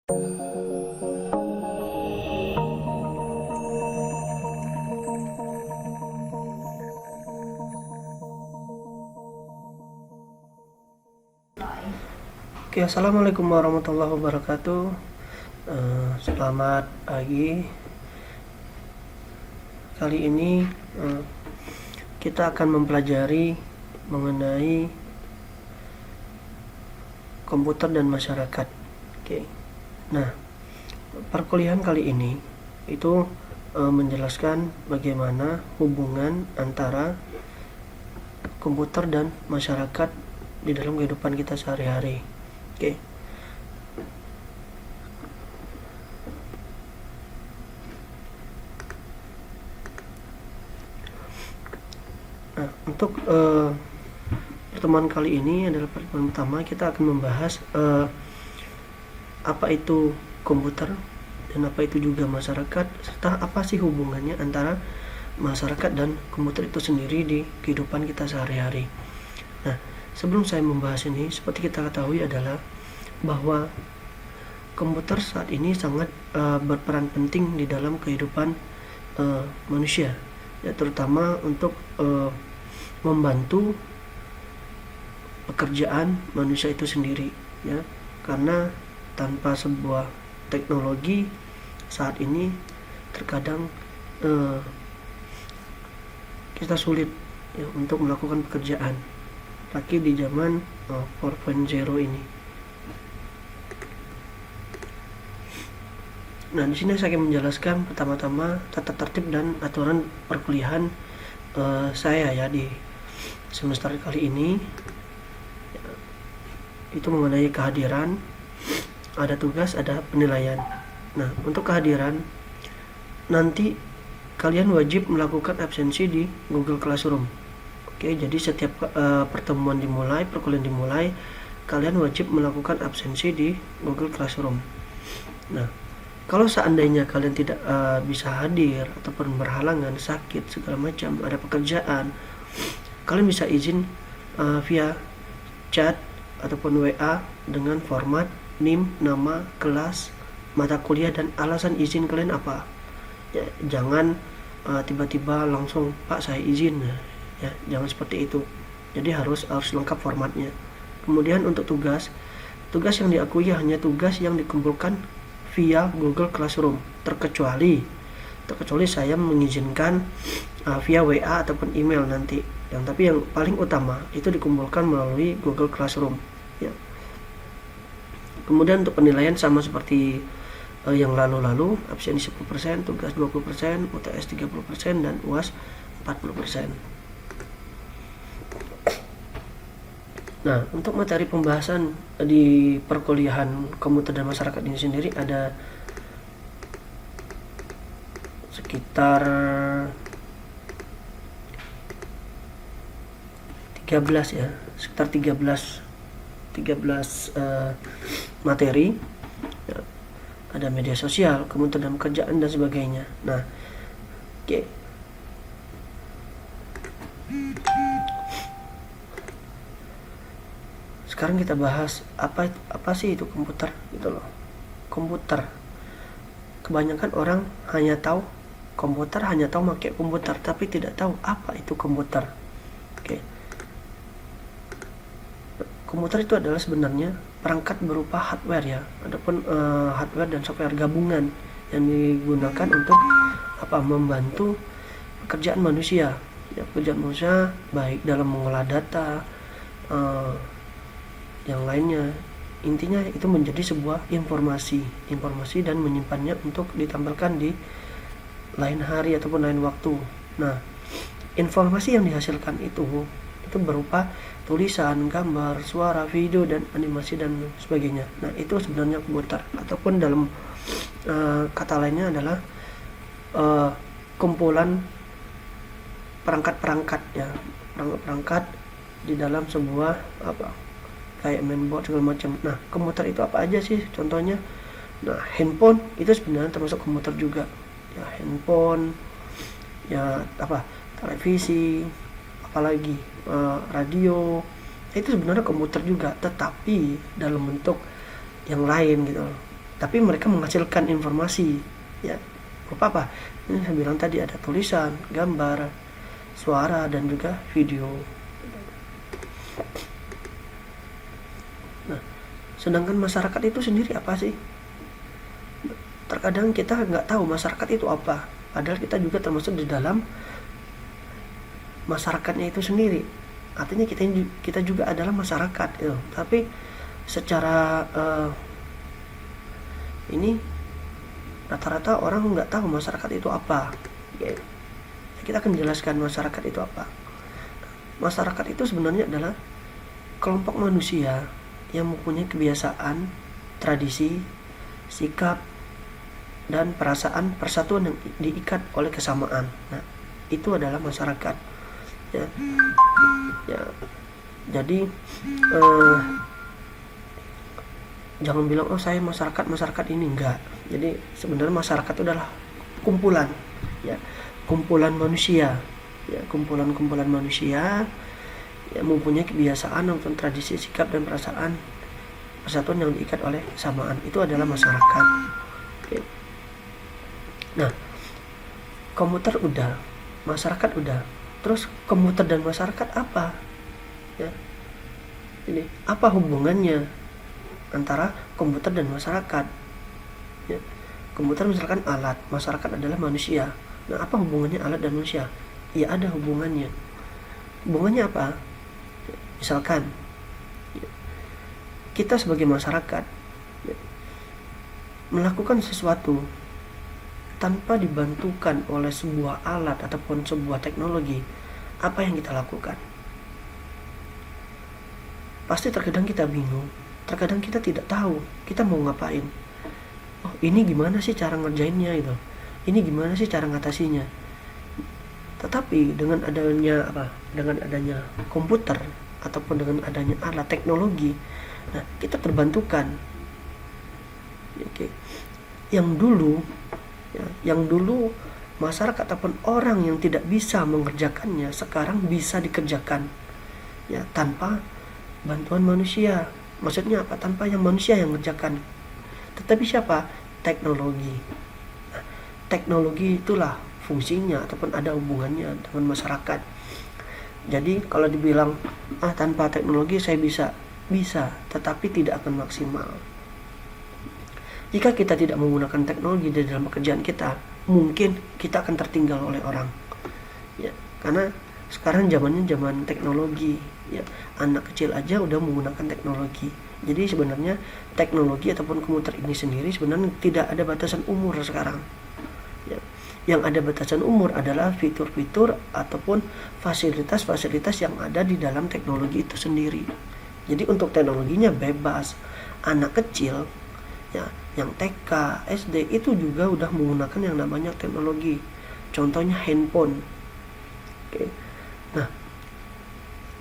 Oke, assalamualaikum warahmatullahi wabarakatuh. Selamat pagi. Kali ini kita akan mempelajari mengenai komputer dan masyarakat. Oke. Nah, perkuliahan kali ini itu menjelaskan bagaimana hubungan antara komputer dan masyarakat di dalam kehidupan kita sehari-hari. Oke. Nah, untuk pertemuan kali ini adalah pertemuan pertama, kita akan membahas apa itu komputer dan apa itu juga masyarakat, serta apa sih hubungannya antara masyarakat dan komputer itu sendiri di kehidupan kita sehari-hari. Nah, sebelum saya membahas ini, seperti kita ketahui adalah bahwa komputer saat ini sangat berperan penting di dalam kehidupan manusia, ya, terutama untuk membantu pekerjaan manusia itu sendiri, ya, karena tanpa sebuah teknologi saat ini terkadang kita sulit, ya, untuk melakukan pekerjaan, apalagi di zaman 4.0 ini. Nah, di sini saya akan menjelaskan pertama-tama tata tertib dan aturan perkuliahan saya, ya, di semester kali ini. Itu mengenai kehadiran, ada tugas, ada penilaian. Nah, untuk kehadiran, nanti kalian wajib melakukan absensi di Google Classroom. Oke, jadi setiap pertemuan dimulai, perkuliahan dimulai, kalian wajib melakukan absensi di Google Classroom. Nah, kalau seandainya kalian tidak bisa hadir ataupun berhalangan, sakit, segala macam, ada pekerjaan, kalian bisa izin via chat ataupun WA dengan format NIM, nama, kelas, mata kuliah, dan alasan izin kalian apa. Ya, jangan tiba-tiba langsung, Pak saya izin, ya, jangan seperti itu. Jadi harus lengkap formatnya. Kemudian untuk tugas yang diakui hanya tugas yang dikumpulkan via Google Classroom, terkecuali saya mengizinkan via WA ataupun email nanti. Tapi yang paling utama itu dikumpulkan melalui Google Classroom, ya. Kemudian untuk penilaian sama seperti yang lalu-lalu, absensi 10%, tugas 20%, UTS 30%, dan UAS 40%. Nah, untuk materi pembahasan di perkuliahan komputer dan masyarakat ini sendiri ada sekitar 13, ya, sekitar 13 materi, ya. Ada media sosial, komputer dan pekerjaan, dan sebagainya. Nah, oke. Sekarang kita bahas apa sih itu komputer, gitu loh. Komputer, kebanyakan orang hanya tahu komputer, hanya tahu pakai komputer, tapi tidak tahu apa itu komputer. Oke. Komputer itu adalah sebenarnya perangkat berupa hardware, ya, adapun hardware dan software gabungan yang digunakan untuk membantu pekerjaan manusia, ya, pekerjaan manusia baik dalam mengolah data, yang lainnya. Intinya itu menjadi sebuah informasi dan menyimpannya untuk ditampilkan di lain hari ataupun lain waktu. Nah, informasi yang dihasilkan itu berupa tulisan, gambar, suara, video, dan animasi, dan sebagainya. Nah, itu sebenarnya komputer, ataupun dalam kata lainnya adalah kumpulan perangkat-perangkat, ya, perangkat di dalam sebuah kayak mainboard segala macam. Nah, komputer itu apa aja sih contohnya? Nah, handphone itu sebenarnya termasuk komputer juga, ya, handphone, ya, televisi, apalagi radio, itu sebenarnya komputer juga, tetapi dalam bentuk yang lain, gitu loh. tapi mereka menghasilkan informasi, ya. Berupa apa? Ini saya bilang tadi, ada tulisan, gambar, suara, dan juga video. Nah, sedangkan masyarakat itu sendiri apa sih? Terkadang kita nggak tahu masyarakat itu apa, padahal kita juga termasuk di dalam masyarakatnya itu sendiri. Artinya kita juga adalah masyarakat, gitu. Tapi secara ini rata-rata orang nggak tahu masyarakat itu apa. Kita akan jelaskan masyarakat itu apa. Masyarakat itu sebenarnya adalah kelompok manusia yang mempunyai kebiasaan, tradisi, sikap, dan perasaan persatuan yang diikat oleh kesamaan. Nah, itu adalah masyarakat. Ya, ya. Jadi jangan bilang oh saya masyarakat ini, enggak. Jadi sebenarnya masyarakat itu adalah kumpulan, ya, kumpulan manusia, ya, kumpulan manusia yang mempunyai kebiasaan atau tradisi, sikap, dan perasaan persatuan yang diikat oleh kesamaan. Itu adalah masyarakat. Oke. Nah, komuter udah, masyarakat udah. Terus komuter dan masyarakat apa? Ya. Ini apa hubungannya antara komputer dan masyarakat? Ya. Komputer misalkan alat, masyarakat adalah manusia. Nah, apa hubungannya alat dan manusia? Ya, ada hubungannya. Hubungannya apa? Misalkan kita sebagai masyarakat melakukan sesuatu tanpa dibantukan oleh sebuah alat ataupun sebuah teknologi, apa yang kita lakukan? Pasti terkadang kita bingung, terkadang kita tidak tahu kita mau ngapain. Oh, ini gimana sih cara ngerjainnya itu? Ini gimana sih cara ngatasinya? Tetapi dengan adanya komputer ataupun dengan adanya alat teknologi, nah, kita terbantukan. Oke. Yang dulu masyarakat ataupun orang yang tidak bisa mengerjakannya sekarang bisa dikerjakan, ya, tanpa bantuan manusia. Maksudnya apa? Tanpa yang manusia yang mengerjakan. Tetapi siapa? Teknologi. Nah, teknologi itulah fungsinya ataupun ada hubungannya dengan masyarakat. Jadi kalau dibilang tanpa teknologi saya bisa, tetapi tidak akan maksimal. Jika kita tidak menggunakan teknologi di dalam pekerjaan kita, mungkin kita akan tertinggal oleh orang. Ya, karena sekarang zamannya zaman teknologi, ya. Anak kecil aja udah menggunakan teknologi. Jadi sebenarnya teknologi ataupun komputer ini sendiri sebenarnya tidak ada batasan umur sekarang. Ya. Yang ada batasan umur adalah fitur-fitur ataupun fasilitas-fasilitas yang ada di dalam teknologi itu sendiri. Jadi untuk teknologinya bebas. Anak kecil, ya, yang TK, SD itu juga udah menggunakan yang namanya teknologi. Contohnya handphone. Oke. Nah,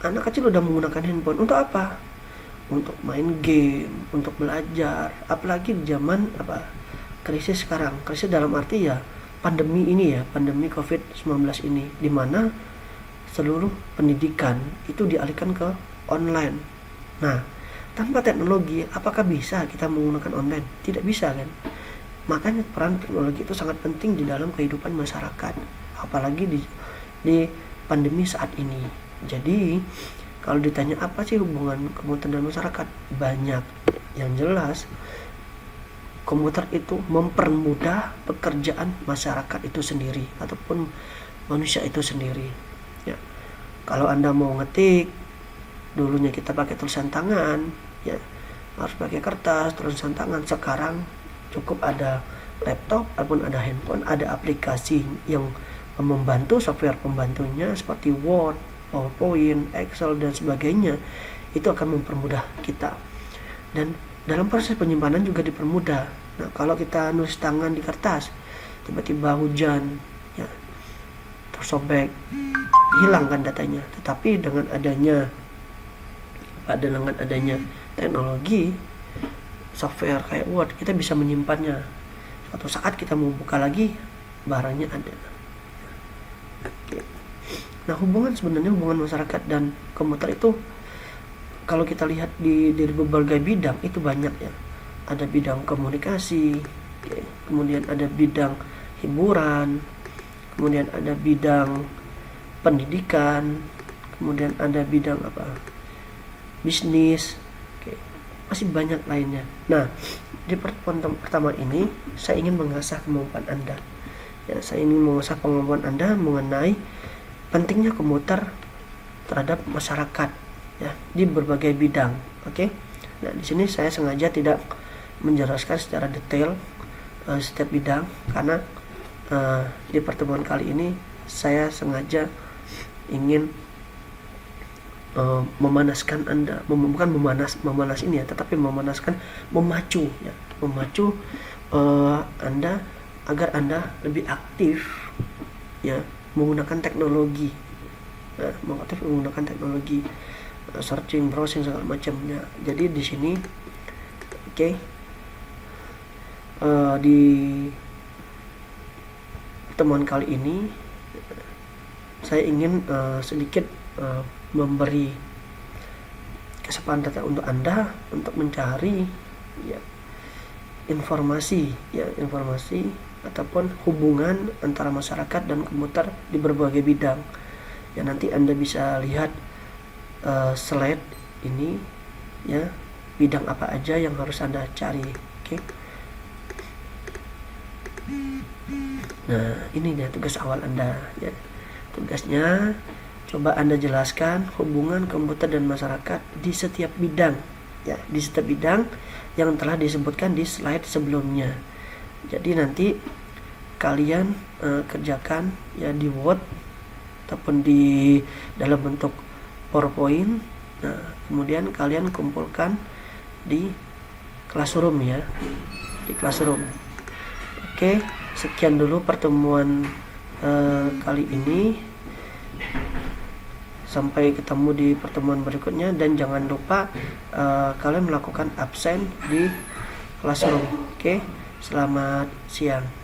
anak kecil udah menggunakan handphone untuk apa? Untuk main game, untuk belajar. Apalagi di zaman krisis sekarang. Krisis dalam arti ya pandemi ini, ya, pandemi COVID-19 ini, di mana seluruh pendidikan itu dialihkan ke online. Nah, tanpa teknologi, apakah bisa kita menggunakan online? Tidak bisa, kan? Makanya peran teknologi itu sangat penting di dalam kehidupan masyarakat, apalagi di pandemi saat ini. Jadi, kalau ditanya apa sih hubungan komputer dan masyarakat? Banyak. Yang jelas, komputer itu mempermudah pekerjaan masyarakat itu sendiri ataupun manusia itu sendiri. Ya. Kalau Anda mau ngetik, dulunya kita pakai tulisan tangan, ya, harus pakai kertas, tulisan tangan. Sekarang cukup ada laptop ataupun ada handphone, ada aplikasi yang membantu, software pembantunya seperti Word, PowerPoint, Excel, dan sebagainya. Itu akan mempermudah kita. Dan dalam proses penyimpanan juga dipermudah. Nah, kalau kita nulis tangan di kertas, tiba-tiba hujan, ya, tersobek, hilang kan datanya. Tetapi dengan adanya teknologi, software kayak Word, kita bisa menyimpannya. Suatu saat kita mau buka lagi, barangnya ada. Nah, hubungan masyarakat dan komputer itu kalau kita lihat di berbagai bidang itu banyak, ya. ada bidang komunikasi, oke. Kemudian ada bidang hiburan, kemudian ada bidang pendidikan, kemudian ada bidang bisnis, oke. Masih banyak lainnya. Nah, di pertemuan pertama ini saya ingin mengasah kemampuan Anda. Ya, saya ingin mengasah kemampuan Anda mengenai pentingnya komputer terhadap masyarakat, ya, di berbagai bidang, oke. Nah, di sini saya sengaja tidak menjelaskan secara detail setiap bidang karena di pertemuan kali ini saya sengaja ingin memanaskan Anda, bukan memanas ini ya, tetapi memacu Anda agar Anda lebih aktif, ya, menggunakan teknologi, searching, browsing segala macamnya. Jadi di sini, oke, di pertemuan kali ini saya ingin sedikit memberi kesempatan untuk Anda untuk mencari, ya, informasi ataupun hubungan antara masyarakat dan komputer di berbagai bidang. Ya, nanti Anda bisa lihat slide ini, ya, bidang apa aja yang harus Anda cari, oke. Nah, ini dia tugas awal Anda, ya. Tugasnya coba Anda jelaskan hubungan komputer dan masyarakat di setiap bidang, ya, di setiap bidang yang telah disebutkan di slide sebelumnya. Jadi nanti kalian kerjakan, ya, di Word ataupun di dalam bentuk PowerPoint. Nah, kemudian kalian kumpulkan di Classroom, ya, di Classroom. Oke, sekian dulu pertemuan kali ini. Sampai ketemu di pertemuan berikutnya, dan jangan lupa kalian melakukan absen di Classroom. Oke, selamat siang.